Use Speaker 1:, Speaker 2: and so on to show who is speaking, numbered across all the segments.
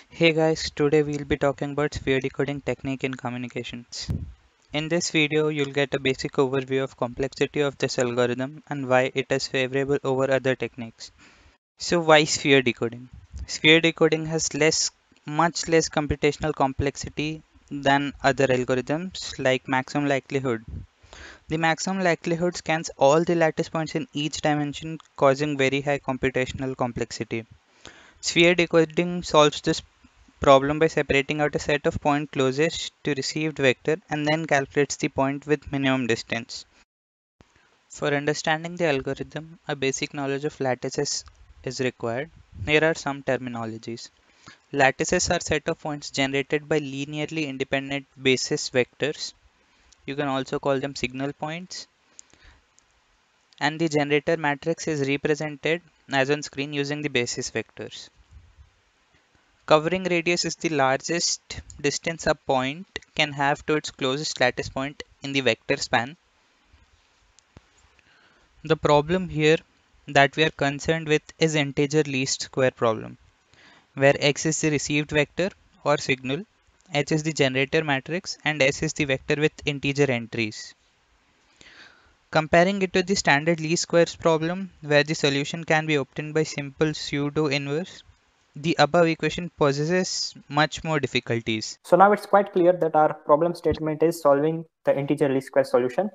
Speaker 1: Hey guys, today we'll be talking about sphere decoding technique in communications. In this video, you'll get a basic overview of complexity of this algorithm and why it is favorable over other techniques. So why sphere decoding? Sphere decoding has much less computational complexity than other algorithms like maximum likelihood. The maximum likelihood scans all the lattice points in each dimension, causing very high computational complexity. Sphere decoding solves this problem by separating out a set of point closest to received vector and then calculates the point with minimum distance. For understanding the algorithm, a basic knowledge of lattices is required. Here are some terminologies. Lattices are set of points generated by linearly independent basis vectors. You can also call them signal points. And the generator matrix is represented as on screen using the basis vectors. Covering radius is the largest distance a point can have to its closest lattice point in the vector span. The problem here that we are concerned with is integer least square problem, where x is the received vector or signal, h is the generator matrix, and s is the vector with integer entries. Comparing it to the standard least squares problem, where the solution can be obtained by simple pseudo inverse, the above equation possesses much more difficulties.
Speaker 2: So now it's quite clear that our problem statement is solving the integer least square solution.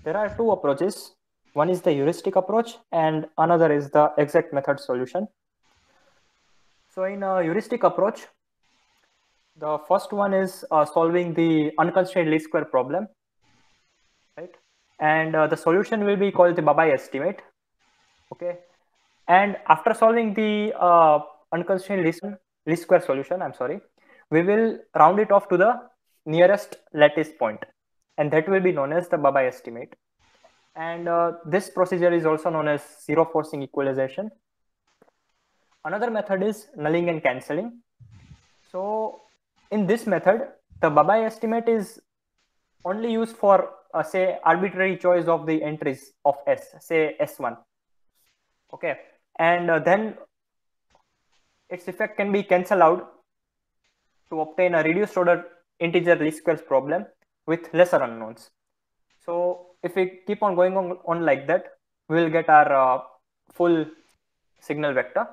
Speaker 2: There are two approaches. One is the heuristic approach and another is the exact method solution. So in a heuristic approach, the first one is solving the unconstrained least square problem, right? And the solution will be called the Babai estimate. Okay. And after solving the unconstrained least square solution, we will round it off to the nearest lattice point, and that will be known as the Babai estimate. And this procedure is also known as zero forcing equalization. Another method is nulling and cancelling. So in this method, the Babai estimate is only used for say arbitrary choice of the entries of S, say S1. Okay, and then its effect can be cancelled out to obtain a reduced order integer least squares problem with lesser unknowns. So if we keep on going on like that, we will get our full signal vector.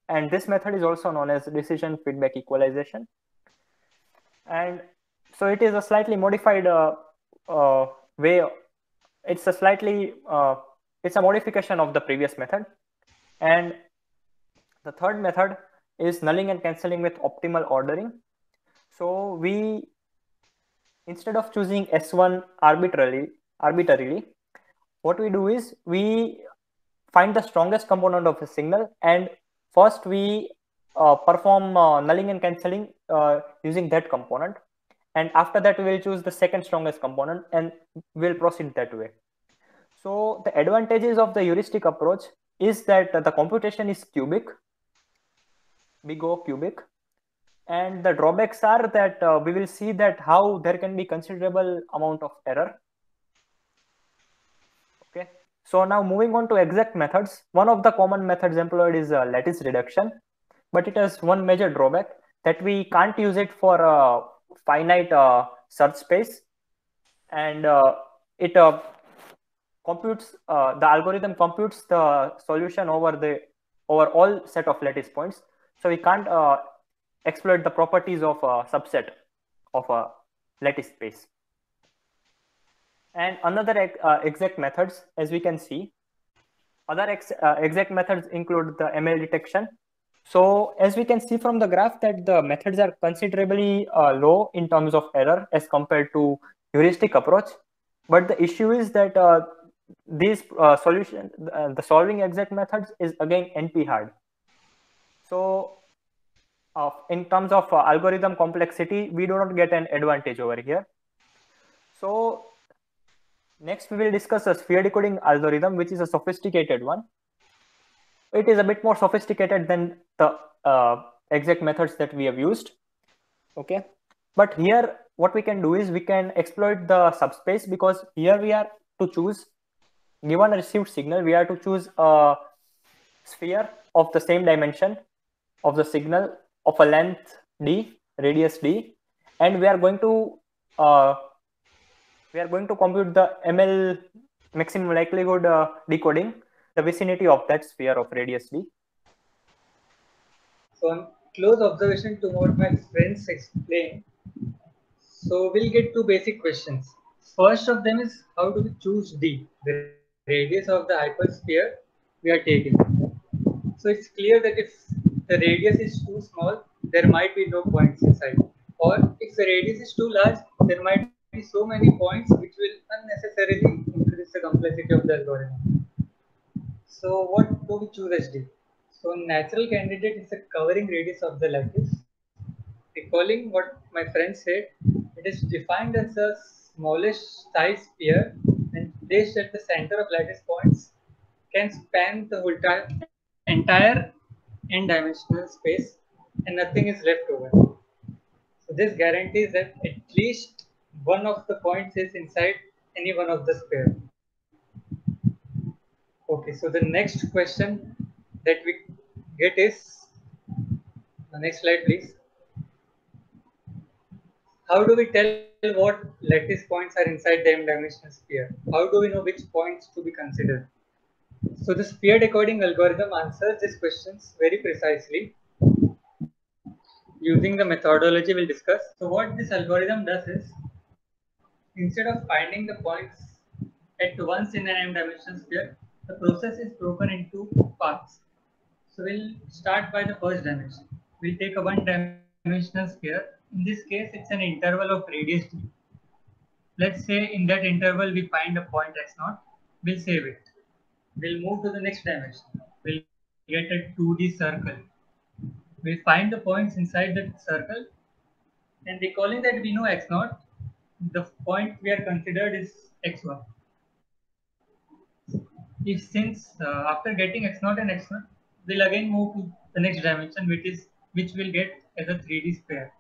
Speaker 2: And this method is also known as decision feedback equalization. And so it is a slightly modified way. It's a modification of the previous method. And the third method is nulling and cancelling with optimal ordering. So we, instead of choosing S1 arbitrarily, what we do is we find the strongest component of a signal, and first we perform nulling and cancelling using that component, and after that we will choose the second strongest component and we'll proceed that way. So the advantages of the heuristic approach is that the computation is cubic, big O cubic, and the drawbacks are that we will see that how there can be considerable amount of error. Okay, so now moving on to exact methods. One of the common methods employed is lattice reduction, but it has one major drawback that we can't use it for a finite search space, and it computes the algorithm computes the solution over all set of lattice points. So we can't exploit the properties of a subset of a lattice space. And another exact methods, as we can see, other exact methods include the ML detection. So as we can see from the graph that the methods are considerably low in terms of error as compared to heuristic approach. But the issue is that these the solving exact methods is again NP hard. So in terms of algorithm complexity, we do not get an advantage over here. So next we will discuss a sphere decoding algorithm, which is a sophisticated one. It is a bit more sophisticated than the exact methods that we have used. Okay, but here what we can do is we can exploit the subspace, because here we are to choose, given a received signal, we are to choose a sphere of the same dimension of the signal of a length d, radius d, and we are going to compute the ML, maximum likelihood decoding the vicinity of that sphere of radius d.
Speaker 3: So on close observation to what my friends explained, so we'll get two basic questions. First of them is how do we choose D, the radius of the hypersphere we are taking. So it's clear that if the radius is too small, there might be no points inside. Or if the radius is too large, there might be so many points which will unnecessarily increase the complexity of the algorithm. So what do we choose as D? So natural candidate is the covering radius of the lattice. Recalling what my friend said, it is defined as a smallest size sphere and placed at the center of lattice points can span the whole entire n-dimensional space and nothing is left over. So this guarantees that at least one of the points is inside any one of the sphere. Okay, so the next question that we get is the next slide, please. How do we tell what lattice points are inside the m-dimensional sphere? How do we know which points to be considered? So the sphere decoding algorithm answers these questions very precisely using the methodology we'll discuss. So what this algorithm does is, instead of finding the points at once in an m-dimensional sphere, the process is broken into parts. So we'll start by the first dimension. We'll take a one-dimensional sphere. In this case, it's an interval of radius d. Let's say in that interval we find a point x0. We'll save it. We'll move to the next dimension. We'll get a 2D circle. We'll find the points inside that circle. And recalling that we know x0, the point we are considered is x1. If since after getting x0 and x1, we'll again move to the next dimension, which will get as a 3D sphere.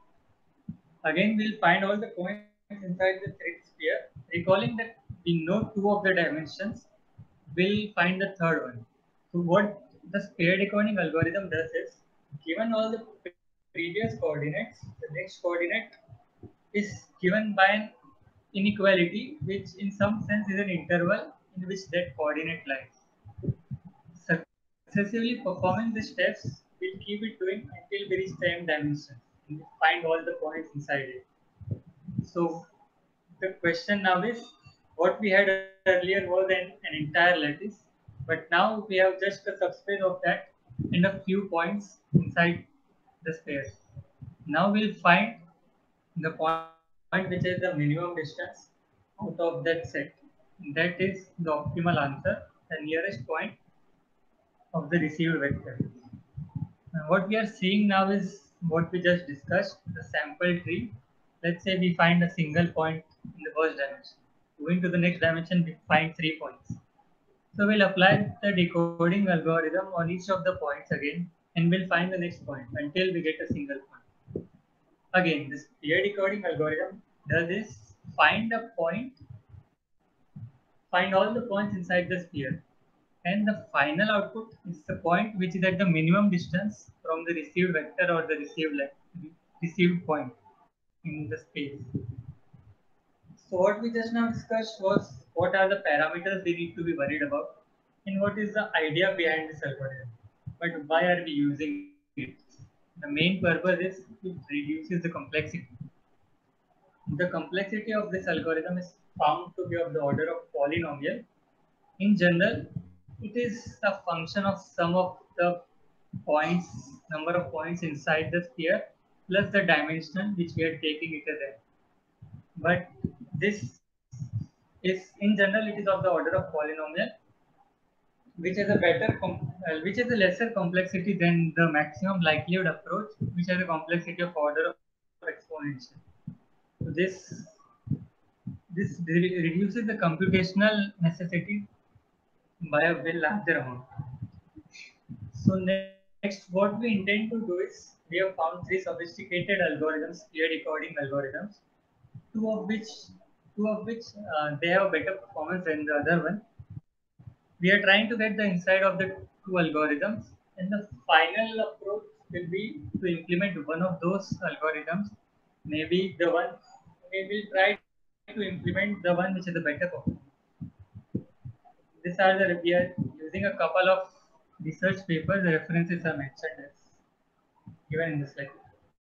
Speaker 3: Again, we'll find all the points inside the 3D sphere. Recalling that we know two of the dimensions, we'll find the third one. So what the sphere decoding algorithm does is, given all the previous coordinates, the next coordinate is given by an inequality, which in some sense is an interval in which that coordinate lies. Successively performing the steps, we'll keep it doing until we reach the m dimension and we find all the points inside it. So the question now is, what we had earlier was an entire lattice, but now we have just a subspace of that and a few points inside the sphere. Now we'll find the point which is the minimum distance out of that set. That is the optimal answer, the nearest point of the received vector. What we are seeing now is what we just discussed, the sample tree. Let's say we find a single point in the first dimension. Going to the next dimension, we find 3 points. So we'll apply the decoding algorithm on each of the points again, and we'll find the next point until we get a single point. Again, this peer decoding algorithm does is find a point, find all the points inside the sphere, and the final output is the point which is at the minimum distance from the received vector or the received point in the space. So what we just now discussed was what are the parameters we need to be worried about and what is the idea behind this algorithm. But why are we using it? The main purpose is it reduces the complexity. The complexity of this algorithm is found to be of the order of polynomial. In general, it is a function of sum of the points, number of points inside the sphere plus the dimension which we are taking it as n. But this is in general it is of the order of polynomial, which has a which has a lesser complexity than the maximum likelihood approach, which has a complexity of order of exponential. So this reduces the computational necessity by a well larger amount. So next, what we intend to do is we have found three sophisticated algorithms, peer decoding algorithms, two of which they have better performance than the other one. We are trying to get the inside of the two algorithms, and the final approach will be to implement one of those algorithms. Maybe the one we will try to implement the one which is the better performance. These are the we are using a couple of research papers. The references are mentioned as given in the slide.